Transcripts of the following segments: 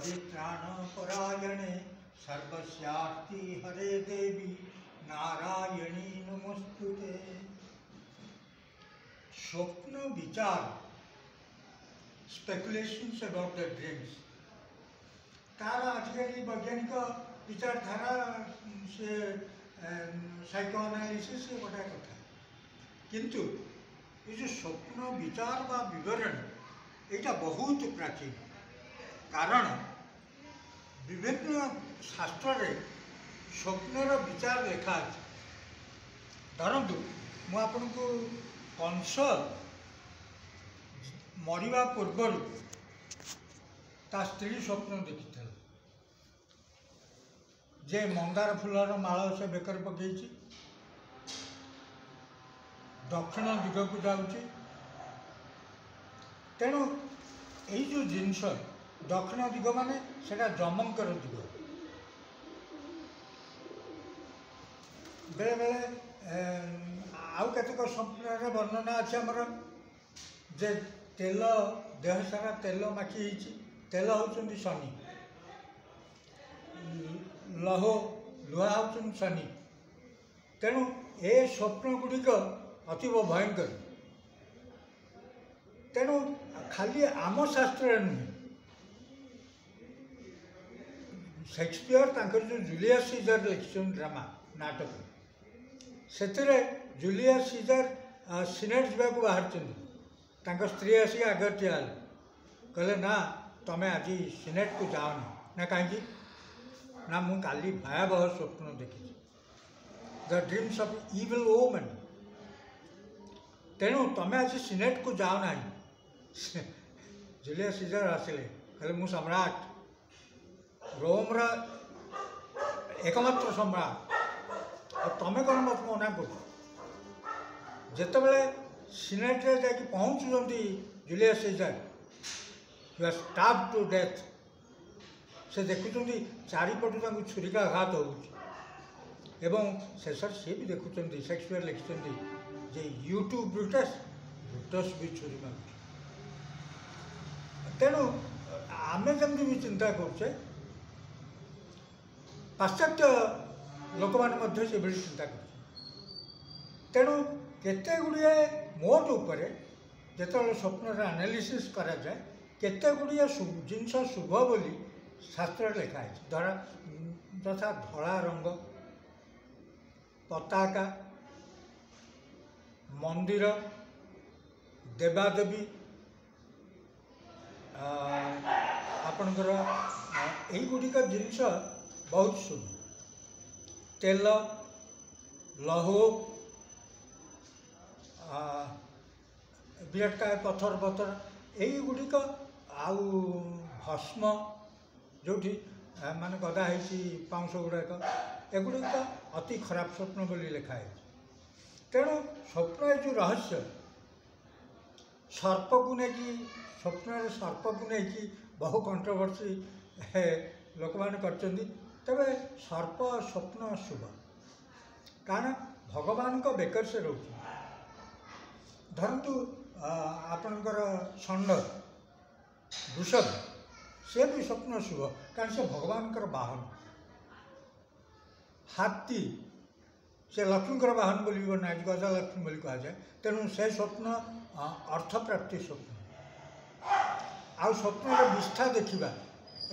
परित्राणपरायणे सर्वस्यार्ति हरे देवी नारायणी नमोस्तुते। स्वप्न विचार, स्पेकुलेशंस अबाउट द ड्रीम्स, तार आजिकल वैज्ञानिक विचारधारा से साइकोएनालिसिस से गोटे कथा, किंतु ये जो स्वप्न विचार बा विवरण यहाँ बहुत प्राचीन। कारण विभिन्न शास्त्र रे स्वप्नर विचार लेखा अच्छे। धरतु मु आपन को कंस मरिबा पूर्वर ता स्त्री स्वप्न देखी जे मंदार फूलर माल से बेकर पकई दक्षिण दिग को जाऊँगी। तेणु यही जो जिनस दक्षिण दिग माने सेटा जमंकर दिग। बेले बेले आउ केतक स्वप्न वर्णना अच्छे आमर जे तेल देह सारा तेल माखी तेल होउछन्ति शनि, लहो लुहा होउछन्ति शनि। तेणु ए स्वप्न गुड़िक अतीव भयंकर। तेणु खाली आम शास्त्र नुहे, शेक्सपियर तांकर जो जूलियस सीजर लिखिछन ड्रामा नाटक, सेतिरे जूलियस सीजर सिनेट जावाक बाहर तांकर स्त्री आसी आगे ठिया कहले ना तमें आज सिनेट को जाओ ना कहीं ना मु काली भयावह स्वप्न देखी the dreams of evil women. तेणु तमें आज सिनेट को जाओ ना। जूलियस सीजर आसिले कहले मु सम्राट रोम रा एकमात्र सम्राट तमें कौन मत मना कर। जिते बड़े सिनेट रे जाकि पहुँचुंट Julius Caesar he was starved to death. से देखुं चारिपटू छुरिकाघात हो शेष सी भी देखुं शेक्सपियर लिखिं जे यू टू ब्रूटस ब्रूटस भी छुरी मार। तेणु आमे जमी भी चिंता करुचे पाश्चात्य लोक मैंने से चिंता कर। तेणु केते गुड़िए मोट उपर जो स्वप्न एनालिसिस करा जाए केते गुड़िए जिनस शुभ बोली शास्त्र लिखा है। धरा तथा धला रंग पताका मंदिर देवादेवी आपणकर यही गुड़िक जिनस बहुत शुभ। तेल लहो बिराटकाय पथर पथर यही गुड़िक आउ भस्म जो माने गदा है पाउंस गुड़ाक एगुड़िक अति खराब स्वप्न बोली लिखाई। तेणु स्वप्न जो रहस्य सर्प को लेकिन स्वप्न सर्प को लेकिन बहु कंट्रोवर्सी लोक मैंने कर। तबे सर्प स्वप्न शुभ कारण भगवान को बेकर से रोच। धरतु आपणकर षंड वृषभ से भी स्वप्न शुभ कारण से भगवान बाहन। हाथी से लक्ष्मी बाहन बोली ना गजलक्ष्मी बोली कह जाए। तेणु से स्वप्न अर्थ प्राप्ति स्वप्न आउ स्वप्न विष्ठा देखा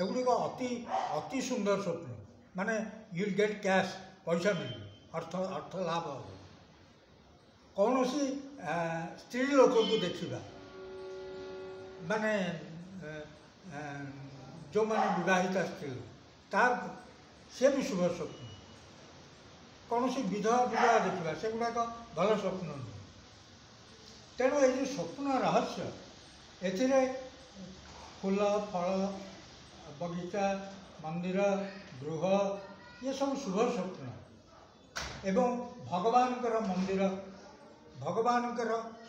एगुड़िक अति अति सुंदर स्वप्न माने यू विल गेट कैश पैसा मिल अर्थ अर्थ लाभ कौन सी स्त्री लोक को देखा माने जो मैंने विवाहिता स्त्री तार से भी शुभ स्वप्न कौन सी विधवा विवाह देखा से गुड़ाक भल स्वप्न नुह। तेणु ये स्वप्न रहस्य ए फूल फल बगीचा मंदिर गृह ये सब शुभ स्वप्न एवं भगवान मंदिर भगवान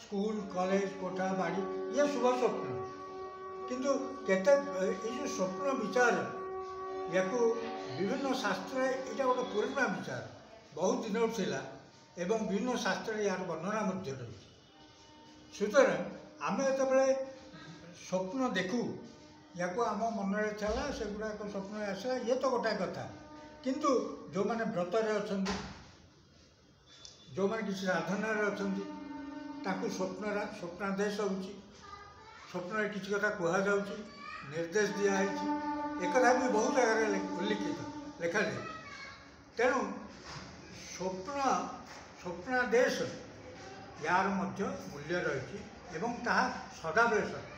स्कूल कॉलेज कोठा बाड़ी ये शुभ स्वप्न। किंतु केते जो स्वप्न विचार या विभिन्न शास्त्र यहाँ गोटे पुराना विचार बहुत दिन थिला एवं विभिन्न शास्त्र यार वर्णना रही। सुतरां आम जो स्वप्न देखू याको आम मन छाला से गुड़ाक स्वप्न आसला ये तो गोटाए कथा किंतु जो मैंने व्रतर अच्छा जो मैंने किसी साधनार अच्छा ताकू स्वप्नादेश हो स्वप्न किसी कथा कहु निर्देश दिखाई एक भी बहुत जगह उल्लिखित लिखा जाए तेणु स्वप्नादेश यार मध्य मूल्य रही सदाबले सत्य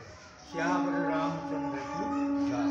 श्याम रामचंद्र की जय।